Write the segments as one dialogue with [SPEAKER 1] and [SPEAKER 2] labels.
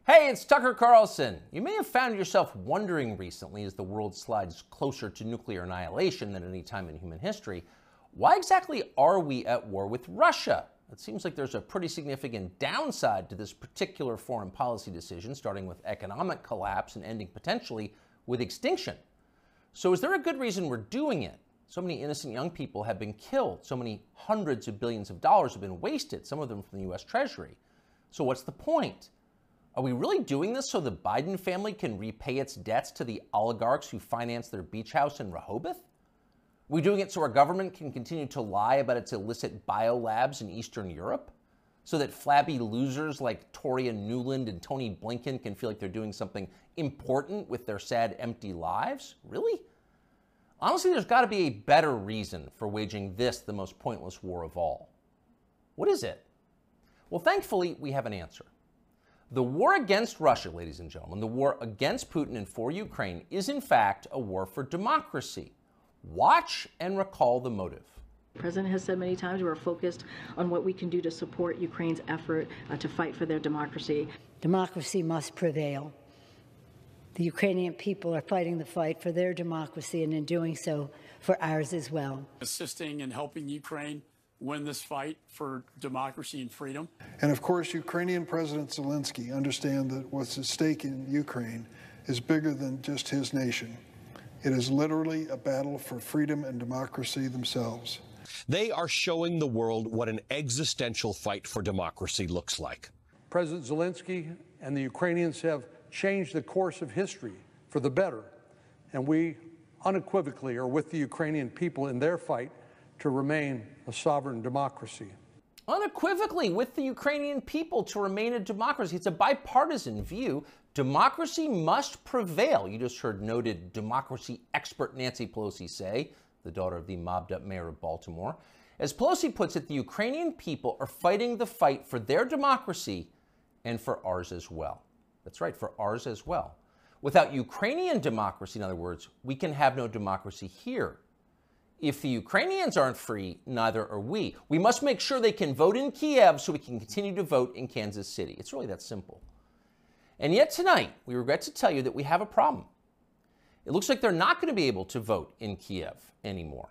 [SPEAKER 1] Hey, it's Tucker Carlson. You may have found yourself wondering recently, as the world slides closer to nuclear annihilation than any time in human history, why exactly are we at war with Russia? It seems like there's a pretty significant downside to this particular foreign policy decision, starting with economic collapse and ending potentially with extinction. So is there a good reason we're doing it? So many innocent young people have been killed. So many hundreds of billions of dollars have been wasted, some of them from the U.S. Treasury. So what's the point? Are we really doing this so the Biden family can repay its debts to the oligarchs who financed their beach house in Rehoboth? Are we doing it so our government can continue to lie about its illicit biolabs in Eastern Europe? So that flabby losers like Toria Nuland and Tony Blinken can feel like they're doing something important with their sad, empty lives? Really? Honestly, there's got to be a better reason for waging this, the most pointless war of all. What is it? Well, thankfully, we have an answer. The war against Russia, ladies and gentlemen, the war against Putin and for Ukraine is in fact a war for democracy. Watch and recall the motive.
[SPEAKER 2] The President has said many times we're focused on what we can do to support Ukraine's effort to fight for their democracy.
[SPEAKER 3] Democracy must prevail. The Ukrainian people are fighting the fight for their democracy, and in doing so, for ours as well.
[SPEAKER 4] Assisting and helping Ukraine win this fight for democracy and freedom.
[SPEAKER 5] And of course, Ukrainian President Zelensky understands that what's at stake in Ukraine is bigger than just his nation. It is literally a battle for freedom and democracy themselves.
[SPEAKER 6] They are showing the world what an existential fight for democracy looks like.
[SPEAKER 7] President Zelensky and the Ukrainians have changed the course of history for the better, and we unequivocally are with the Ukrainian people in their fight to remain a sovereign democracy.
[SPEAKER 1] Unequivocally with the Ukrainian people to remain a democracy. It's a bipartisan view. Democracy must prevail. You just heard noted democracy expert Nancy Pelosi say, the daughter of the mobbed-up mayor of Baltimore. As Pelosi puts it, the Ukrainian people are fighting the fight for their democracy and for ours as well. That's right, for ours as well. Without Ukrainian democracy, in other words, we can have no democracy here. If the Ukrainians aren't free, neither are we. We must make sure they can vote in Kiev so we can continue to vote in Kansas City. It's really that simple. And yet tonight, we regret to tell you that we have a problem. It looks like they're not going to be able to vote in Kiev anymore.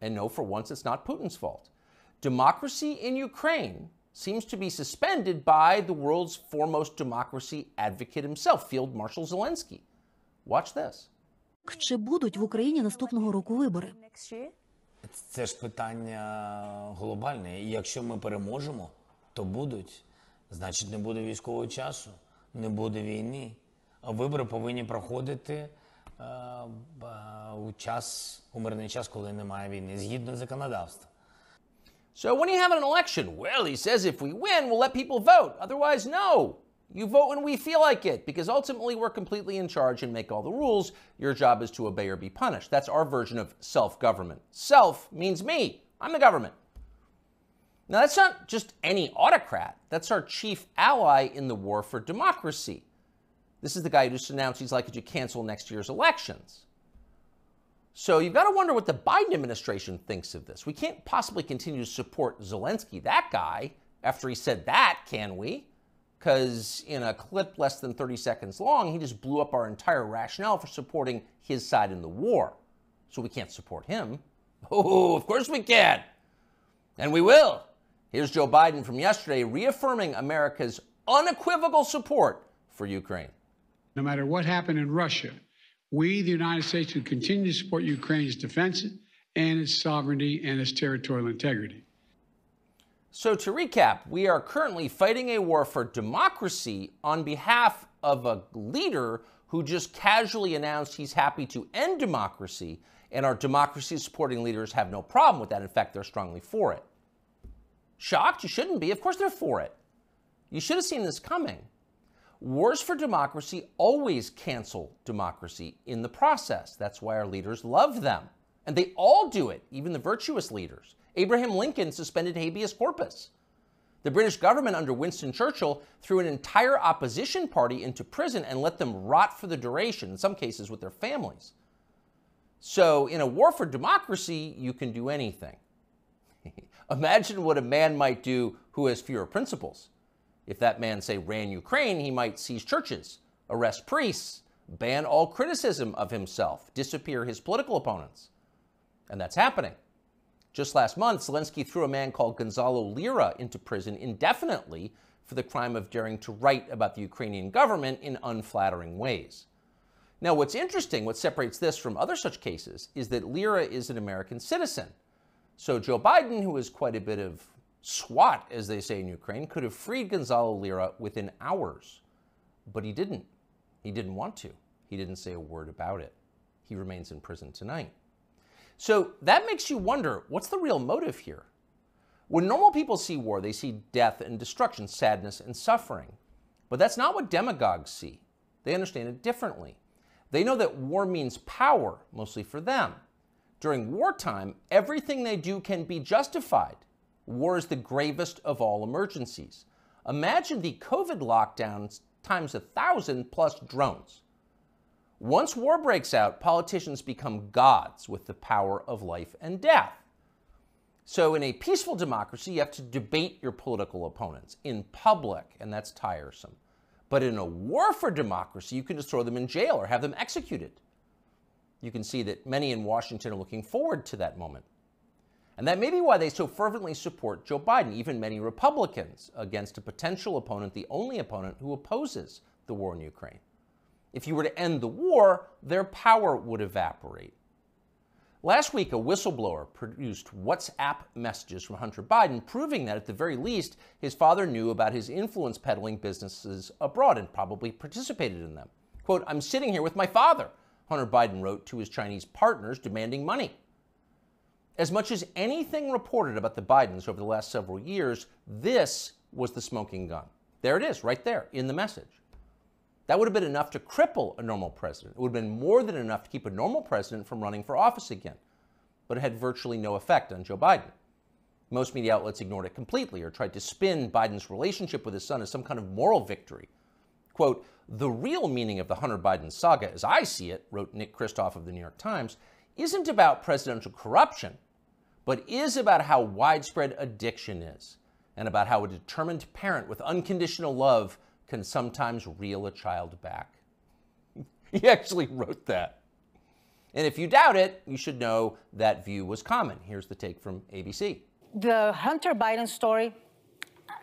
[SPEAKER 1] And no, for once, it's not Putin's fault. Democracy in Ukraine seems to be suspended by the world's foremost democracy advocate himself, Field Marshal Zelensky. Watch this.
[SPEAKER 8] Чи будуть в Україні наступного року вибори?
[SPEAKER 9] Це ж питання глобальне. І якщо ми переможемо, то будуть. Значить, не буде військового часу, не буде війни. А вибори повинні проходити у мирний час, коли немає війни, згідно законодавства.
[SPEAKER 1] So when you have an election, well, he says if we win, we'll let people vote. Otherwise, no. You vote when we feel like it, because ultimately we're completely in charge and make all the rules. Your job is to obey or be punished. That's our version of self-government. Self means me. I'm the government. Now, that's not just any autocrat. That's our chief ally in the war for democracy. This is the guy who just announced he's likely to cancel next year's elections. So you've got to wonder what the Biden administration thinks of this. We can't possibly continue to support Zelensky, that guy, after he said that, can we? Because in a clip less than 30 seconds long, he just blew up our entire rationale for supporting his side in the war. So we can't support him. Oh, of course we can. And we will. Here's Joe Biden from yesterday reaffirming America's unequivocal support for Ukraine.
[SPEAKER 10] No matter what happened in Russia, we, the United States, will continue to support Ukraine's defense and its sovereignty and its territorial integrity.
[SPEAKER 1] So to recap, we are currently fighting a war for democracy on behalf of a leader who just casually announced he's happy to end democracy, and our democracy-supporting leaders have no problem with that. In fact, they're strongly for it. Shocked? You shouldn't be. Of course they're for it. You should have seen this coming. Wars for democracy always cancel democracy in the process. That's why our leaders love them. And they all do it, even the virtuous leaders. Abraham Lincoln suspended habeas corpus. The British government under Winston Churchill threw an entire opposition party into prison and let them rot for the duration, in some cases with their families. So in a war for democracy, you can do anything. Imagine what a man might do who has fewer principles. If that man, say, ran Ukraine, he might seize churches, arrest priests, ban all criticism of himself, disappear his political opponents. And that's happening. Just last month, Zelensky threw a man called Gonzalo Lira into prison indefinitely for the crime of daring to write about the Ukrainian government in unflattering ways. Now, what's interesting, what separates this from other such cases, is that Lira is an American citizen. So Joe Biden, who is quite a bit of SWAT, as they say in Ukraine, could have freed Gonzalo Lira within hours. But he didn't. He didn't want to. He didn't say a word about it. He remains in prison tonight. So that makes you wonder, what's the real motive here? When normal people see war, they see death and destruction, sadness and suffering. But that's not what demagogues see. They understand it differently. They know that war means power, mostly for them. During wartime, everything they do can be justified. War is the gravest of all emergencies. Imagine the COVID lockdowns times 1,000 plus drones. Once war breaks out, politicians become gods with the power of life and death. So in a peaceful democracy, you have to debate your political opponents in public, and that's tiresome. But in a war for democracy, you can just throw them in jail or have them executed. You can see that many in Washington are looking forward to that moment. And that may be why they so fervently support Joe Biden, even many Republicans, against a potential opponent, the only opponent who opposes the war in Ukraine. If you were to end the war, their power would evaporate. Last week, a whistleblower produced WhatsApp messages from Hunter Biden, proving that at the very least, his father knew about his influence peddling businesses abroad and probably participated in them. Quote, "I'm sitting here with my father," Hunter Biden wrote to his Chinese partners demanding money. As much as anything reported about the Bidens over the last several years, this was the smoking gun. There it is, right there in the message. That would have been enough to cripple a normal president. It would have been more than enough to keep a normal president from running for office again. But it had virtually no effect on Joe Biden. Most media outlets ignored it completely or tried to spin Biden's relationship with his son as some kind of moral victory. Quote, "The real meaning of the Hunter Biden saga, as I see it," wrote Nick Kristof of the New York Times, "isn't about presidential corruption, but is about how widespread addiction is, and about how a determined parent with unconditional love can sometimes reel a child back." He actually wrote that. And if you doubt it, you should know that view was common. Here's the take from ABC.
[SPEAKER 11] The Hunter Biden story,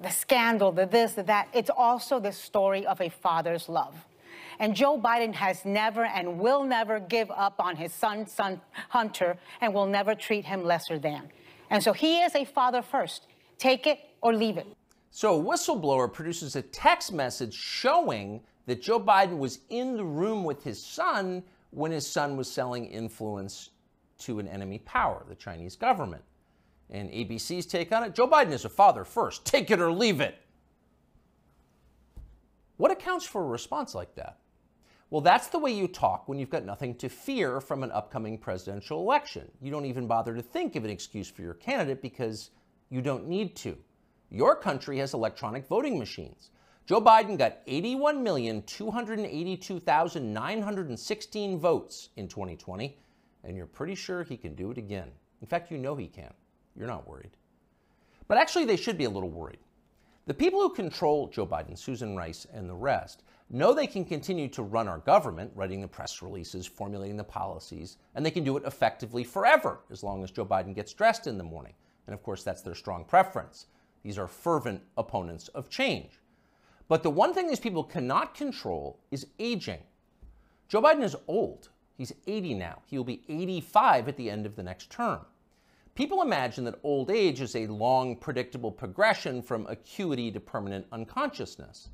[SPEAKER 11] the scandal, the this, the that, it's also the story of a father's love. And Joe Biden has never and will never give up on his son Hunter, and will never treat him lesser than. And so he is a father first. Take it or leave it.
[SPEAKER 1] So a whistleblower produces a text message showing that Joe Biden was in the room with his son when his son was selling influence to an enemy power, the Chinese government. And ABC's take on it, Joe Biden is a father first. Take it or leave it. What accounts for a response like that? Well, that's the way you talk when you've got nothing to fear from an upcoming presidential election. You don't even bother to think of an excuse for your candidate because you don't need to. Your country has electronic voting machines. Joe Biden got 81,282,916 votes in 2020, and you're pretty sure he can do it again. In fact, you know he can. You're not worried. But actually, they should be a little worried. The people who control Joe Biden, Susan Rice, and the rest, know they can continue to run our government, writing the press releases, formulating the policies, and they can do it effectively forever, as long as Joe Biden gets dressed in the morning. And of course, that's their strong preference. These are fervent opponents of change. But the one thing these people cannot control is aging. Joe Biden is old. He's 80 now. He will be 85 at the end of the next term. People imagine that old age is a long, predictable progression from acuity to permanent unconsciousness.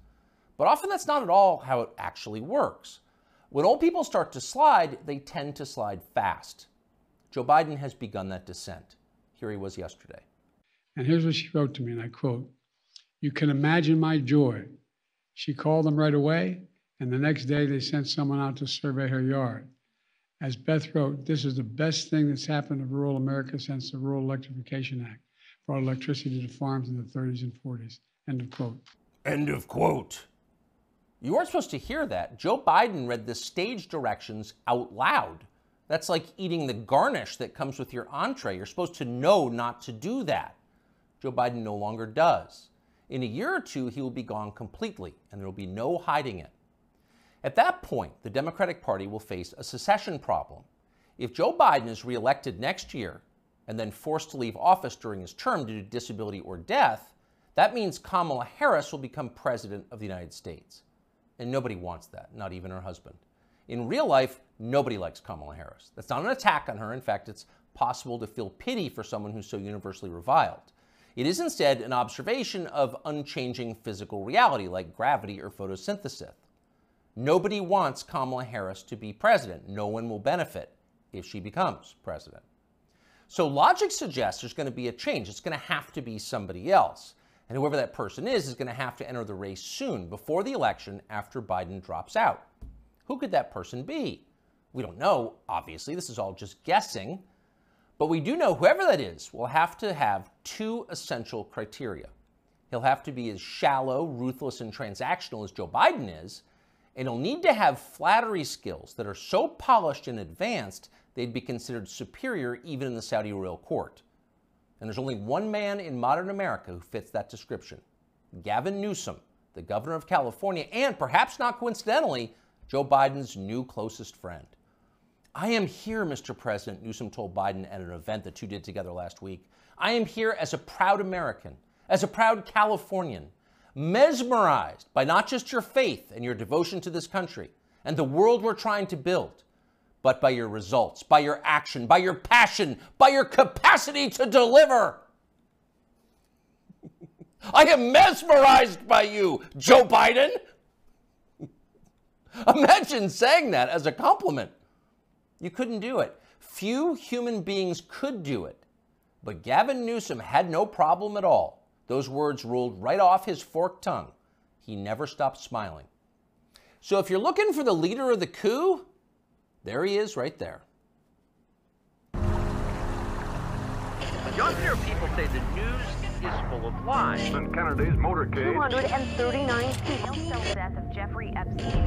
[SPEAKER 1] But often that's not at all how it actually works. When old people start to slide, they tend to slide fast. Joe Biden has begun that descent. Here he was yesterday.
[SPEAKER 10] And here's what she wrote to me, and I quote, "You can imagine my joy. She called them right away, and the next day they sent someone out to survey her yard. As Beth wrote, this is the best thing that's happened to rural America since the Rural Electrification Act brought electricity to farms in the 30s and 40s. End of quote."
[SPEAKER 1] End of quote. You weren't supposed to hear that. Joe Biden read the stage directions out loud. That's like eating the garnish that comes with your entree. You're supposed to know not to do that. Joe Biden no longer does. In a year or two, he will be gone completely, and there will be no hiding it. At that point, the Democratic Party will face a secession problem. If Joe Biden is reelected next year and then forced to leave office during his term due to disability or death, that means Kamala Harris will become president of the United States. And nobody wants that, not even her husband. In real life, nobody likes Kamala Harris. That's not an attack on her. In fact, it's possible to feel pity for someone who's so universally reviled. It is instead an observation of unchanging physical reality like gravity or photosynthesis. Nobody wants Kamala Harris to be president. No one will benefit if she becomes president. So logic suggests there's going to be a change. It's going to have to be somebody else. And whoever that person is going to have to enter the race soon, before the election, after Biden drops out. Who could that person be? We don't know, obviously. This is all just guessing. But we do know whoever that is will have to have two essential criteria. He'll have to be as shallow, ruthless, and transactional as Joe Biden is, and he'll need to have flattery skills that are so polished and advanced they'd be considered superior even in the Saudi royal court. And there's only one man in modern America who fits that description: Gavin Newsom, the governor of California, and perhaps not coincidentally, Joe Biden's new closest friend. I am here, Mr. President, Newsom told Biden at an event the two did together last week. I am here as a proud American, as a proud Californian, mesmerized by not just your faith and your devotion to this country and the world we're trying to build, but by your results, by your action, by your passion, by your capacity to deliver. I am mesmerized by you, Joe Biden. Imagine saying that as a compliment. You couldn't do it. Few human beings could do it. But Gavin Newsom had no problem at all. Those words rolled right off his forked tongue. He never stopped smiling. So if you're looking for the leader of the coup, there he is right there.
[SPEAKER 12] Younger people say the news is full of lies.
[SPEAKER 13] In Kennedy's motorcade.
[SPEAKER 14] 239 people. The death of Jeffrey Epstein.